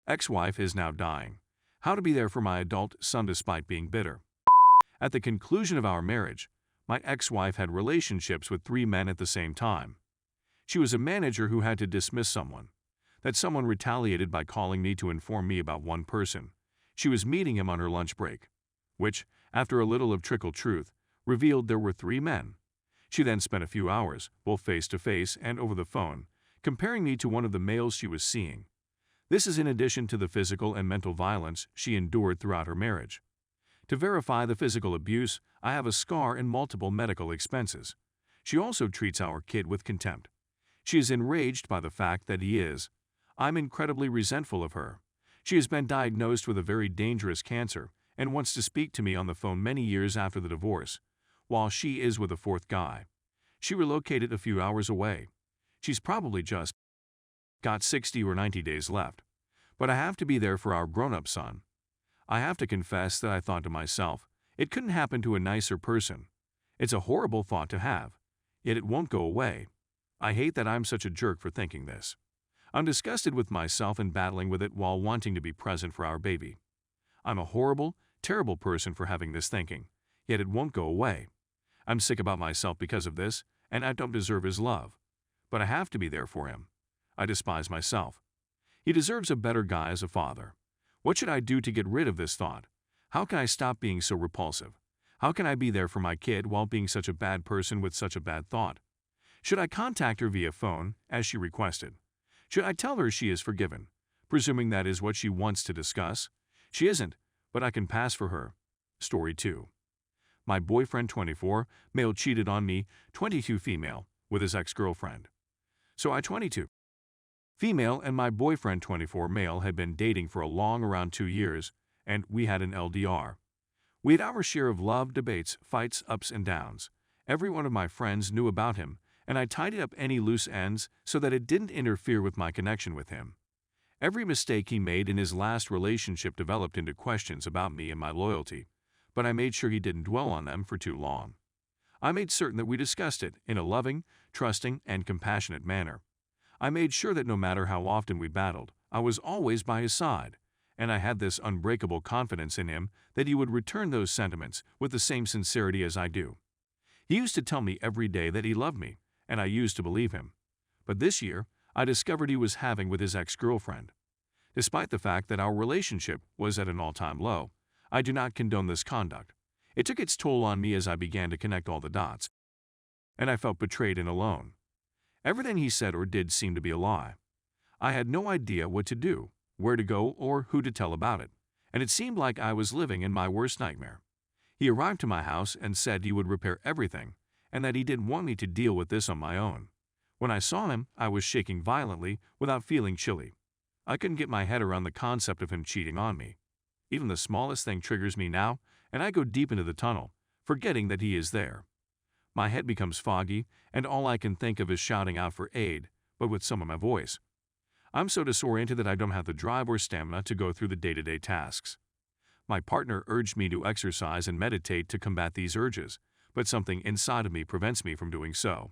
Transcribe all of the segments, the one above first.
Ex-wife is now dying. How to be there for my adult son despite being bitter. At the conclusion of our marriage, my ex-wife had relationships with 3 men at the same time. She was a manager who had to dismiss someone. That someone retaliated by calling me to inform me about one person. She was meeting him on her lunch break, which, after a little of trickle truth, revealed there were 3 men. She then spent a few hours, both face-to-face and over the phone, comparing me to one of the males she was seeing. This is in addition to the physical and mental violence she endured throughout her marriage. To verify the physical abuse, I have a scar and multiple medical expenses. She also treats our kid with contempt. She is enraged by the fact that he is. I'm incredibly resentful of her. She has been diagnosed with a very dangerous cancer and wants to speak to me on the phone many years after the divorce, while she is with a 4th guy. She relocated a few hours away. She's probably just got 60 or 90 days left. But I have to be there for our grown-up son. I have to confess that I thought to myself, it couldn't happen to a nicer person. It's a horrible thought to have, yet it won't go away. I hate that I'm such a jerk for thinking this. I'm disgusted with myself and battling with it while wanting to be present for our baby. I'm a horrible, terrible person for having this thinking, yet it won't go away. I'm sick about myself because of this, and I don't deserve his love. But I have to be there for him. I despise myself. He deserves a better guy as a father. What should I do to get rid of this thought? How can I stop being so repulsive? How can I be there for my kid while being such a bad person with such a bad thought? Should I contact her via phone, as she requested? Should I tell her she is forgiven, presuming that is what she wants to discuss? She isn't, but I can pass for her. Story 2. My boyfriend 24, male cheated on me, 22 female, with his ex-girlfriend. So I 22. Female and my boyfriend 24 male had been dating for a long around 2 years, and we had an LDR. We had our share of love, debates, fights, ups and downs. Every one of my friends knew about him, and I tidied up any loose ends so that it didn't interfere with my connection with him. Every mistake he made in his last relationship developed into questions about me and my loyalty, but I made sure he didn't dwell on them for too long. I made certain that we discussed it in a loving, trusting, and compassionate manner. I made sure that no matter how often we battled, I was always by his side, and I had this unbreakable confidence in him that he would return those sentiments with the same sincerity as I do. He used to tell me every day that he loved me, and I used to believe him. But this year, I discovered he was having with his ex-girlfriend. Despite the fact that our relationship was at an all-time low, I do not condone this conduct. It took its toll on me as I began to connect all the dots, and I felt betrayed and alone. Everything he said or did seemed to be a lie. I had no idea what to do, where to go, or who to tell about it, and it seemed like I was living in my worst nightmare. He arrived to my house and said he would repair everything, and that he didn't want me to deal with this on my own. When I saw him, I was shaking violently without feeling chilly. I couldn't get my head around the concept of him cheating on me. Even the smallest thing triggers me now, and I go deep into the tunnel, forgetting that he is there. My head becomes foggy, and all I can think of is shouting out for aid, but with some of my voice. I'm so disoriented that I don't have the drive or stamina to go through the day-to-day tasks. My partner urged me to exercise and meditate to combat these urges, but something inside of me prevents me from doing so.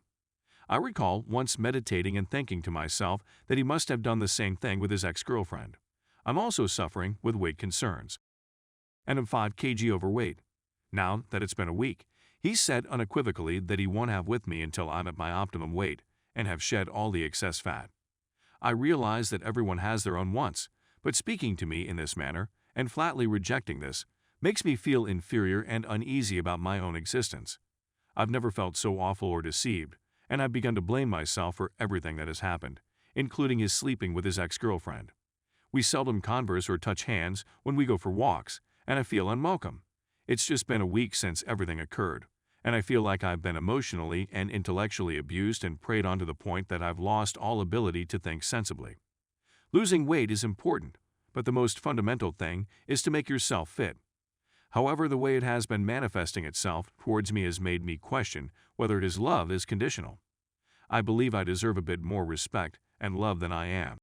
I recall once meditating and thinking to myself that he must have done the same thing with his ex-girlfriend. I'm also suffering with weight concerns, and I'm 5 kg overweight. Now that it's been a week, he said unequivocally that he won't have with me until I'm at my optimum weight and have shed all the excess fat. I realize that everyone has their own wants, but speaking to me in this manner and flatly rejecting this makes me feel inferior and uneasy about my own existence. I've never felt so awful or deceived, and I've begun to blame myself for everything that has happened, including his sleeping with his ex-girlfriend. We seldom converse or touch hands when we go for walks, and I feel unwelcome. It's just been a week since everything occurred, and I feel like I've been emotionally and intellectually abused and preyed on to the point that I've lost all ability to think sensibly. Losing weight is important, but the most fundamental thing is to make yourself fit. However, the way it has been manifesting itself towards me has made me question whether his love is conditional. I believe I deserve a bit more respect and love than I am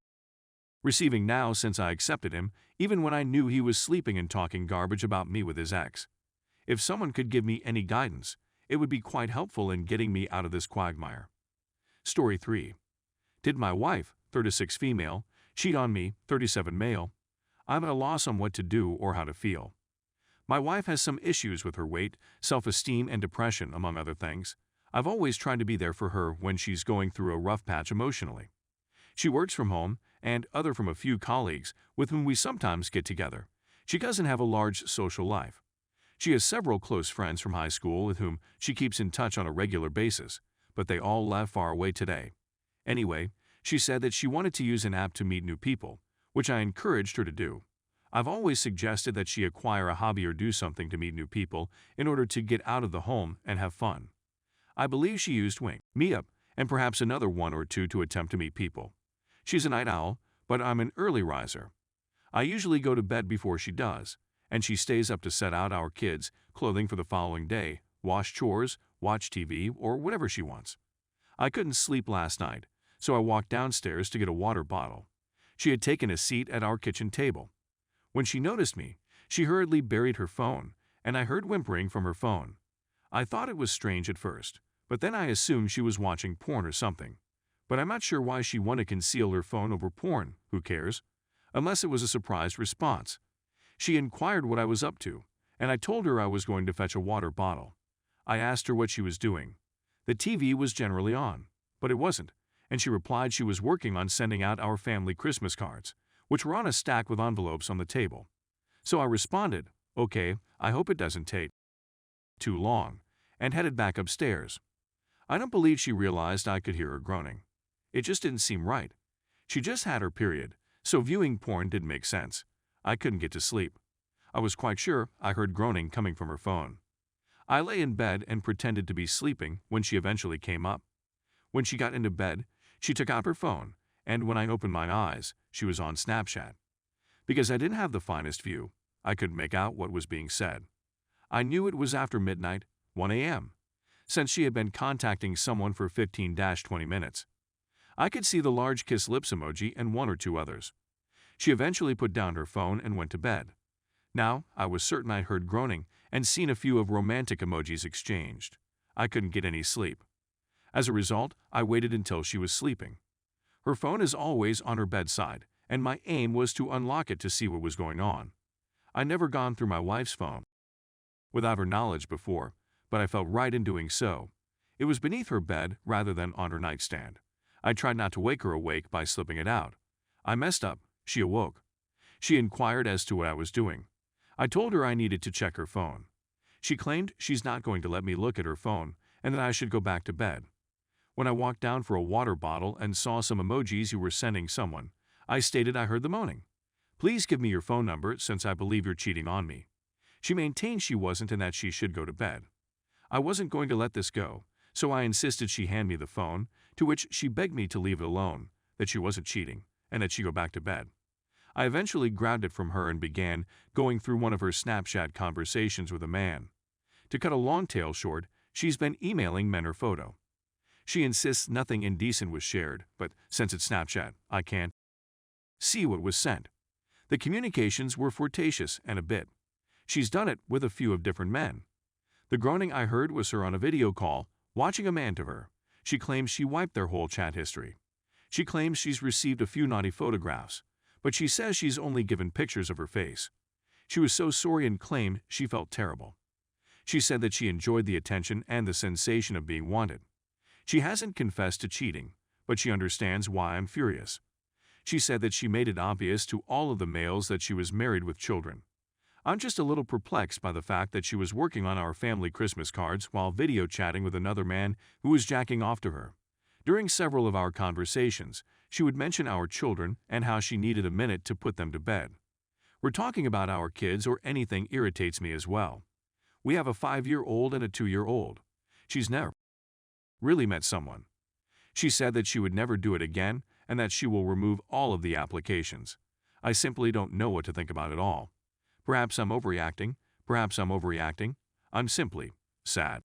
receiving now since I accepted him, even when I knew he was sleeping and talking garbage about me with his ex. If someone could give me any guidance, it would be quite helpful in getting me out of this quagmire. Story 3. Did my wife, 36 female, cheat on me, 37 male, I'm at a loss on what to do or how to feel. My wife has some issues with her weight, self-esteem, and depression, among other things. I've always tried to be there for her when she's going through a rough patch emotionally. She works from home, and other from a few colleagues with whom we sometimes get together. She doesn't have a large social life. She has several close friends from high school with whom she keeps in touch on a regular basis, but they all live far away today. Anyway, she said that she wanted to use an app to meet new people, which I encouraged her to do. I've always suggested that she acquire a hobby or do something to meet new people in order to get out of the home and have fun. I believe she used Wing, Meetup, and perhaps another one or two to attempt to meet people. She's a night owl, but I'm an early riser. I usually go to bed before she does, and she stays up to set out our kids' clothing for the following day, wash chores, watch TV, or whatever she wants. I couldn't sleep last night, so I walked downstairs to get a water bottle. She had taken a seat at our kitchen table. When she noticed me, she hurriedly buried her phone, and I heard whimpering from her phone. I thought it was strange at first, but then I assumed she was watching porn or something. But I'm not sure why she wanted to conceal her phone over porn, who cares? Unless it was a surprised response. She inquired what I was up to, and I told her I was going to fetch a water bottle. I asked her what she was doing. The TV was generally on, but it wasn't, and she replied she was working on sending out our family Christmas cards, which were on a stack with envelopes on the table. So I responded, "Okay, I hope it doesn't take too long," and headed back upstairs. I don't believe she realized I could hear her groaning. It just didn't seem right. She just had her period, so viewing porn didn't make sense. I couldn't get to sleep. I was quite sure I heard groaning coming from her phone. I lay in bed and pretended to be sleeping when she eventually came up. When she got into bed, she took out her phone, and when I opened my eyes, she was on Snapchat. Because I didn't have the finest view, I couldn't make out what was being said. I knew it was after midnight, 1 a.m., since she had been contacting someone for 15-20 minutes. I could see the large kiss lips emoji and one or two others. She eventually put down her phone and went to bed. Now, I was certain I'd heard groaning and seen a few of romantic emojis exchanged. I couldn't get any sleep. As a result, I waited until she was sleeping. Her phone is always on her bedside, and my aim was to unlock it to see what was going on. I'd never gone through my wife's phone without her knowledge before, but I felt right in doing so. It was beneath her bed rather than on her nightstand. I tried not to wake her awake by slipping it out. I messed up. She awoke. She inquired as to what I was doing. I told her I needed to check her phone. She claimed she's not going to let me look at her phone and that I should go back to bed. When I walked down for a water bottle and saw some emojis you were sending someone, I stated I heard the moaning. "Please give me your phone number since I believe you're cheating on me." She maintained she wasn't and that she should go to bed. I wasn't going to let this go, so I insisted she hand me the phone, to which she begged me to leave it alone, that she wasn't cheating, and that she go back to bed. I eventually grabbed it from her and began going through one of her Snapchat conversations with a man. To cut a long tale short, she's been emailing men her photo. She insists nothing indecent was shared, but since it's Snapchat, I can't see what was sent. The communications were flirtatious and a bit. She's done it with a few of different men. The groaning I heard was her on a video call, watching a man to her. She claims she wiped their whole chat history. She claims she's received a few naughty photographs, but she says she's only given pictures of her face. She was so sorry and claimed she felt terrible. She said that she enjoyed the attention and the sensation of being wanted. She hasn't confessed to cheating, but she understands why I'm furious. She said that she made it obvious to all of the males that she was married with children. I'm just a little perplexed by the fact that she was working on our family Christmas cards while video chatting with another man who was jacking off to her. During several of our conversations, she would mention our children and how she needed a minute to put them to bed. We're talking about our kids or anything irritates me as well. We have a 5-year-old and a 2-year-old. She's never really met someone. She said that she would never do it again and that she will remove all of the applications. I simply don't know what to think about it all. Perhaps I'm overreacting. I'm simply sad.